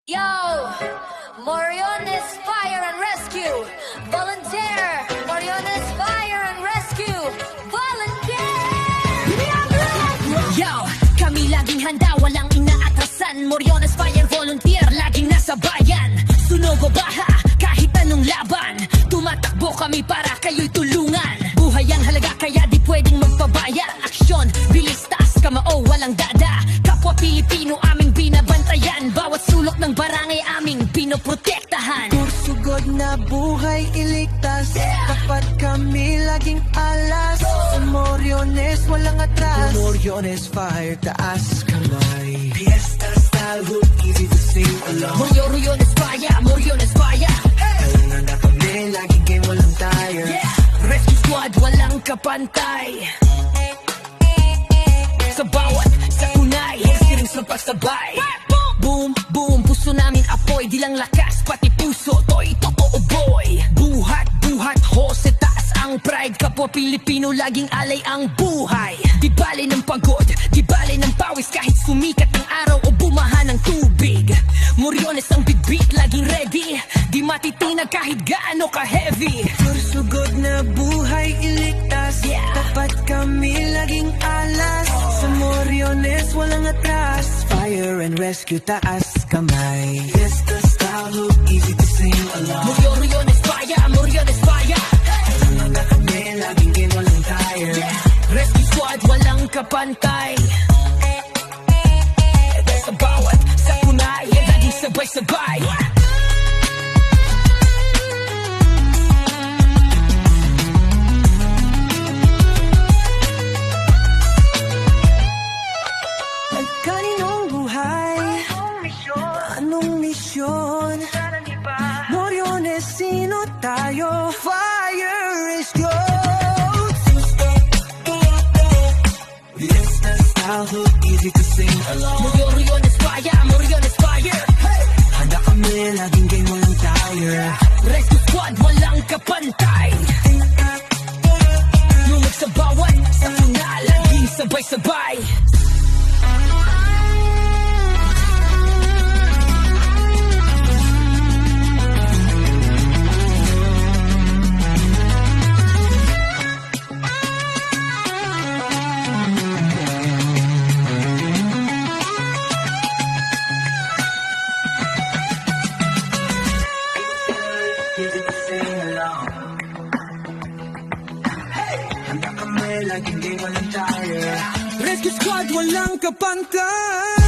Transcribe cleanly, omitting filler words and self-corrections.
Yo, Moriones Fire and Rescue, volunteer. Moriones Fire and Rescue, volunteer. Yo, kami laging handa, walang inaatrasan. Moriones Fire Volunteer, laging nasa bayan. Sunog o baha, kahit anong laban. Tumatakbo kami para kayo'y tulungan. Buhay ang halaga, kaya di pwedeng magpabaya. Aksyon, bilis, taas, kamao, walang dada. Kapwa Pilipino aming binabantayan. Bawat sulok ng barangay aming pinoprotektahan. Pursugod na buhay iligtas, dapat kami laging alas. Sa Moriones walang atras. Moriones Fire, taas kamay. Fiesta style, hood, easy to sing along. Moriones Fire, Moriones Fire. Kailangan na kami, laging game walang tire. Rescue Squad, walang kapantay. Sa bawat sakunay, siring sa pagsabay. Boom, boom, puso namin apoy. Di lang lakas, pati puso, to'y totoo boy. Buhat, buhat, hose, taas ang pride. Kapwa Pilipino, laging alay ang buhay. Di bale ng pagod, di bale ng pawis. Kahit sumikat ang araw o bumaha ng tubig. Moriones ang bitbit, laging ready. Di matitinag kahit gaano ka-heavy. Pursugod na buhay iligtas, dapat kami laging alas. Sa Moriones walang atras. Fire and rescue, taas kamay. Fiesta style, hook, easy to sing along. Moriones Fire, Moriones Fire. Kailangan na kami, laging game walang tire. Rescue Squad, walang kapantay. Sa bawat sakunay, laging sabay-sabay. Kaninong buhay? Anong misyon? Moriones, sino tayo? Fire is yours. Fiesta style, hook, easy to sing along. Moriones Fire, Moriones Fire. Handa kami, laging game walang tire. Rescue Squad, walang kapantay. Lumag sa bawat sakuna, laging sabay-sabay. Easy to sing along. Handa kami, laging game walang tire. Rescue Squad, walang kapantay.